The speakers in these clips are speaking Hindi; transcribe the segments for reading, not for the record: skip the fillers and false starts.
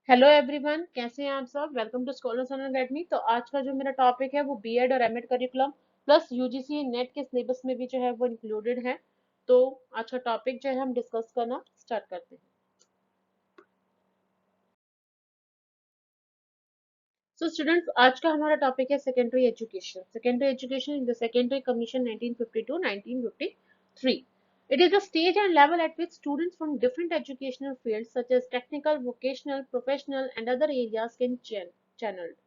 हेलो एवरीवन, कैसे हैं आप सब। Welcome to scholars on academy. तो आज का जो मेरा टॉपिक है वो बीएड और MEd curriculum plus UGC NET के सिलेबस में भी जो है वो इंक्लूडेड है। तो आज का टॉपिक जो है हम डिस्कस करना स्टार्ट करते हैं। सो स्टूडेंट्स, आज का हमारा टॉपिक है secondary education. Secondary education in the secondary commission 1952-1953. It is the stage and level at which students from different educational fields such as technical, vocational, professional, and other areas can channeled.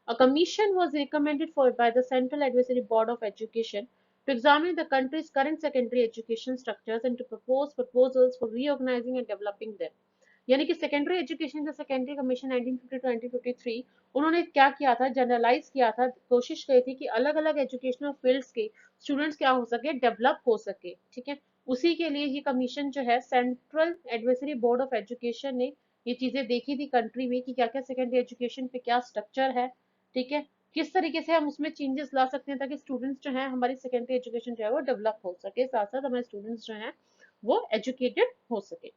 A commission was recommended by the Central Advisory Board of Education to examine the country's current secondary education structures and to propose proposals for reorganizing and developing them. यानी कि सेकेंडरी एजुकेशन जो सेकेंडरी कमीशन 1950-1953 उन्होंने क्या किया था, जनरलाइज किया था, कोशिश की थी कि अलग अलग एजुकेशनल फील्ड्स के स्टूडेंट्स क्या हो सके, डेवलप हो सके। ठीक है, उसी के लिए ये कमीशन जो है central advisory board of education ने ये चीजें देखी थी कंट्री में कि क्या क्या सेकेंडरी एजुकेशन पे क्या स्ट्रक्चर है। ठीक है, किस तरीके से हम उसमें चेंजेस ला सकते हैं ताकि स्टूडेंट्स जो है हमारी सेकेंडरी एजुकेशन जो है वो डेवलप हो सके, साथ साथ हमारे स्टूडेंट्स जो है वो एजुकेटेड हो सके।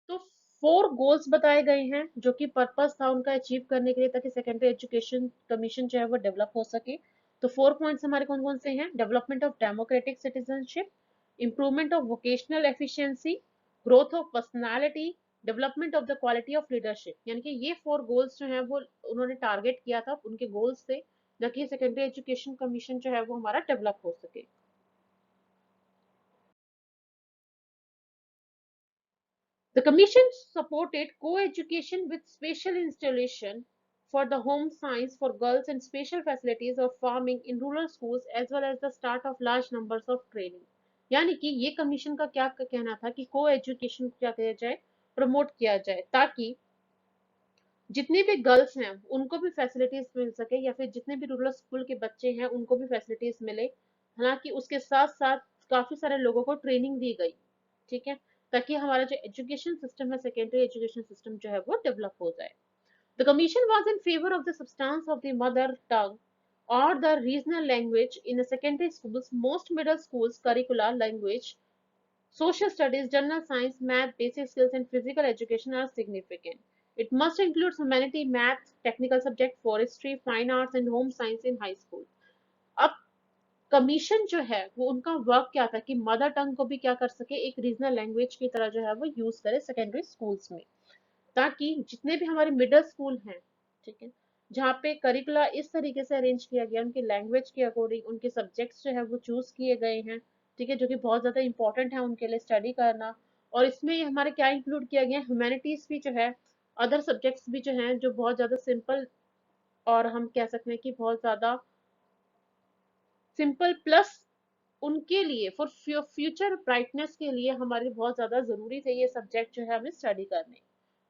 तो 4 गोल्स बताए गए हैं जो कि पर्पस था उनका अचीव करने के लिए ताकि सेकेंडरी एजुकेशन कमीशन जो है वो डेवलप हो सके। तो 4 पॉइंट्स हमारे कौन कौन से हैं? Development of democratic citizenship, improvement of vocational efficiency, growth of personality, development of the quality of leadership. यानी कि ये 4 गोल्स जो है वो उन्होंने टारगेट किया था, उनके गोल्स थे ताकि सेकेंडरी एजुकेशन कमीशन जो है वो हमारा डेवलप हो सके। The Commission supported co-education with special installation for the home science for girls and special facilities of farming in rural schools as well as the start of large numbers of training. यानी कि ये कमीशन का क्या कहना था कि को एजुकेशन क्या किया जाए, प्रमोट किया जाए ताकि जितने भी गर्ल्स हैं उनको भी फैसिलिटीज मिल सके या फिर जितने भी रूरल स्कूल के बच्चे हैं उनको भी फैसिलिटीज मिले। हालांकि उसके साथ साथ काफी सारे लोगों को ट्रेनिंग दी गई। ठीक है, ताकि हमारा जो एजुकेशन सिस्टम है, सेकेंडरी एजुकेशन सिस्टम जो है वो डेवलप हो जाए। The commission was in favour of the substance of the mother tongue or the regional language in the secondary schools. Most middle schools curricula language, social studies, general science, math, basic skills, and physical education are significant. It must include humanity, math, technical subject, forestry, fine arts, and home science in high school. अब कमीशन जो है वो उनका वर्क क्या था कि मदर टंग को भी क्या कर सके, एक रीजनल लैंग्वेज की तरह जो है वो यूज करे सेकेंडरी स्कूल्स में, ताकि जितने भी हमारे मिडिल स्कूल हैं, ठीक है, जहाँ पे करिकुला इस तरीके से अरेंज किया गया, उनकी लैंग्वेज के अकॉर्डिंग उनके सब्जेक्ट्स जो है वो चूज किए गए हैं। ठीक है, जो कि बहुत ज्यादा इंपॉर्टेंट है उनके लिए स्टडी करना। और इसमें हमारे क्या इंक्लूड किया गया है, ह्यूमैनिटीज भी जो है, अदर सब्जेक्ट्स भी जो हैं जो बहुत ज्यादा सिंपल, और हम कह सकते हैं कि बहुत ज्यादा सिंपल प्लस उनके लिए फॉर फ्यूचर ब्राइटनेस के लिए हमारे बहुत ज्यादा जरूरी थे ये सब्जेक्ट जो है हमें स्टडी करने।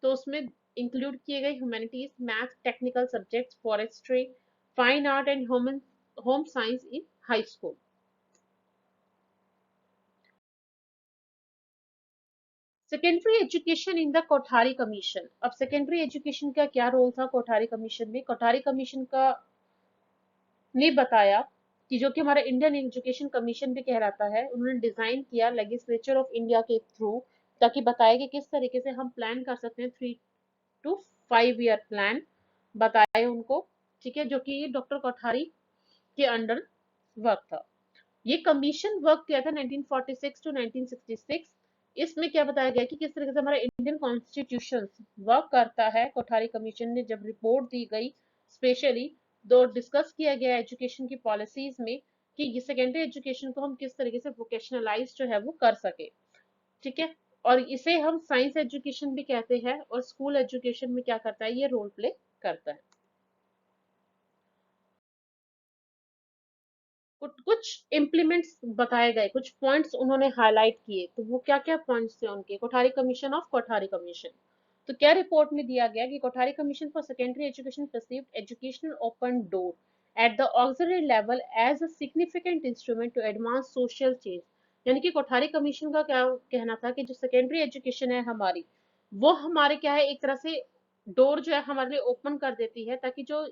तो उसमें इंक्लूड किए गए humanities, math, technical subjects, forestry, fine art and home science in high school. Secondary education in the Kothari commission. अब सेकेंडरी एजुकेशन का क्या रोल था कोठारी कमीशन में? कोठारी कमीशन का ने बताया कि जो कि हमारा इंडियन एजुकेशन कमीशन भी कहलाता है, उन्होंने डिजाइन किया लेजिस्लेचर ऑफ इंडिया के थ्रू, ताकि बताया कि किस तरीके से हम प्लान कर सकते हैं 3 to 5 ईयर प्लान बताए उनको। ठीक है, जो कि डॉक्टर कोठारी के अंडर वर्क था। ये कमीशन वर्क किया था 1946 टू 1966। इसमें क्या बताया गया कि किस तरीके से हमारा इंडियन कॉन्स्टिट्यूशन वर्क करता है। कोठारी कमीशन ने जब रिपोर्ट दी गई, स्पेशली दो डिस्कस किया गया एजुकेशन की पॉलिसीज में कि ये सेकेंडरी एजुकेशन को हम किस तरीके से वोकेशनलाइज जो है वो कर सके। ठीक है, और इसे हम साइंस एजुकेशन भी कहते हैं, और स्कूल एजुकेशन में क्या करता है, ये रोल प्ले करता है। कुछ कुछ इम्प्लीमेंट्स बताए गए, कुछ पॉइंट्स उन्होंने हाईलाइट किए। तो वो क्या क्या पॉइंट्स थे उनके? Kothari commission of Kothari commission. तो क्या रिपोर्ट में दिया गया कि Kothari commission for secondary education perceived educational open door at the auxiliary level as a significant instrument to advance social change. यानी कि कोठारी कमीशन का क्या कहना था कि जो सेकेंडरी एजुकेशन है हमारी, वो हमारे क्या है, एक तरह से डोर जो है हमारे लिए ओपन कर देती है ताकि जो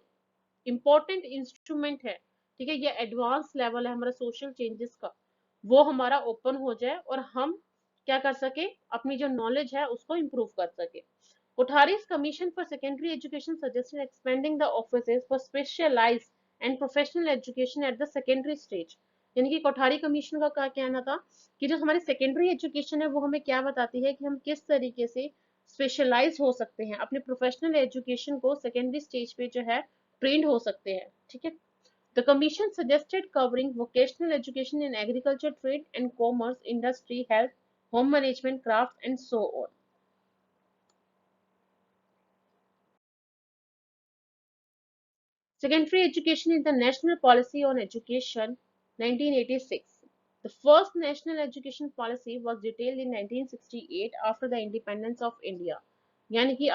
इम्पोर्टेंट इंस्ट्रूमेंट है, ठीक है, ये एडवांस लेवल है हमारा सोशल चेंजेस का, वो हमारा ओपन हो जाए और हम क्या कर सके, अपनी जो नॉलेज है उसको इम्प्रूव कर सके। Kothari's commission for secondary education suggested expanding the offices for specialised and professional education at the secondary stage. यानी कि कोठारी कमीशन का क्या कहना था कि जो हमारी सेकेंडरी एजुकेशन है वो हमें क्या बताती है कि हम किस तरीके से स्पेशलाइज हो सकते हैं, अपने प्रोफेशनल एजुकेशन को सेकेंडरी स्टेज पे जो है ट्रेंड हो सकते हैं। ठीक है। The Commission suggested covering vocational education in agriculture, trade and commerce, industry, health, home management, craft and so on. Secondary education is the national policy on education 1986. The first national education policy was detailed in 1968 after the independence of India. यानी कि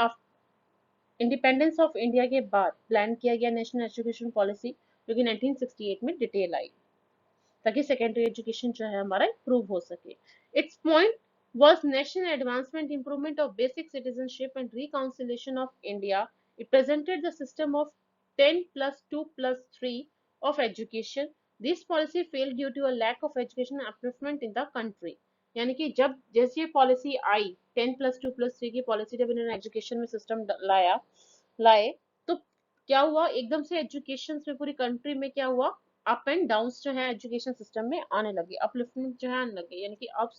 इंडिपेंडेंस ऑफ इंडिया के बाद प्लान किया गया नेशनल एजुकेशन पॉलिसी जो कि 1968 में डिटेल आई, ताकि सेकेंडरी एजुकेशन जो है हमारा इम्प्रूव हो सके। It's point was national advancement, improvement of basic citizenship and reconciliation of India. It presented the system of 10 plus 2 plus 3 of education. This policy failed due to a lack of education upliftment in the country. यानी कि जब जैसे ये पॉलिसी आई 10 प्लस 2 प्लस 3 की पॉलिसी जब इन्होंने एजुकेशन में सिस्टम लाए तो क्या हुआ, एकदम से एजुकेशन में पूरी कंट्री में क्या हुआ, अप एंड डाउन जो है एजुकेशन सिस्टम में आने लगे, अपलिफ्टमेंट जो है आने लगे, यानी कि अब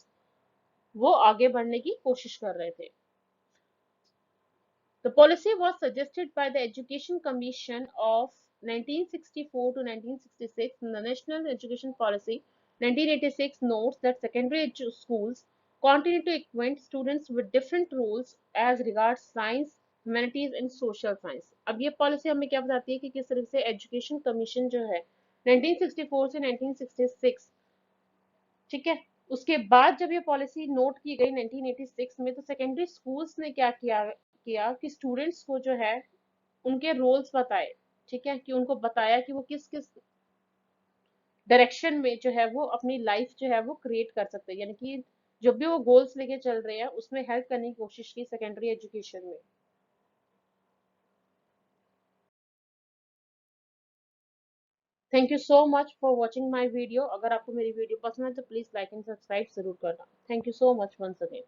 वो आगे बढ़ने की कोशिश कर रहे थे। The policy was suggested by the Education Commission of 1964 to 1966. The National Education Policy 1986 notes that secondary schools continue to equip students with different roles as regards science, humanities and social science. अब ये पॉलिसी हमें क्या बताती है कि किस तरह से एजुकेशन कमीशन जो है 1964 से 1966, ठीक है, उसके बाद जब ये पॉलिसी नोट की गई 1986 में, तो सेकेंडरी स्कूल्स ने क्या किया कि स्टूडेंट्स को जो है उनके रोल्स बताए। ठीक है, कि उनको बताया कि वो किस किस डायरेक्शन में जो है वो अपनी लाइफ जो है वो क्रिएट कर सकते हैं, यानी कि जब भी वो गोल्स लेके चल रहे हैं उसमें हेल्प करने की कोशिश की सेकेंडरी एजुकेशन में। Thank you so much for watching my video. अगर आपको मेरी वीडियो पसंद है तो प्लीज लाइक एंड सब्सक्राइब जरूर करना। Thank you so much once again.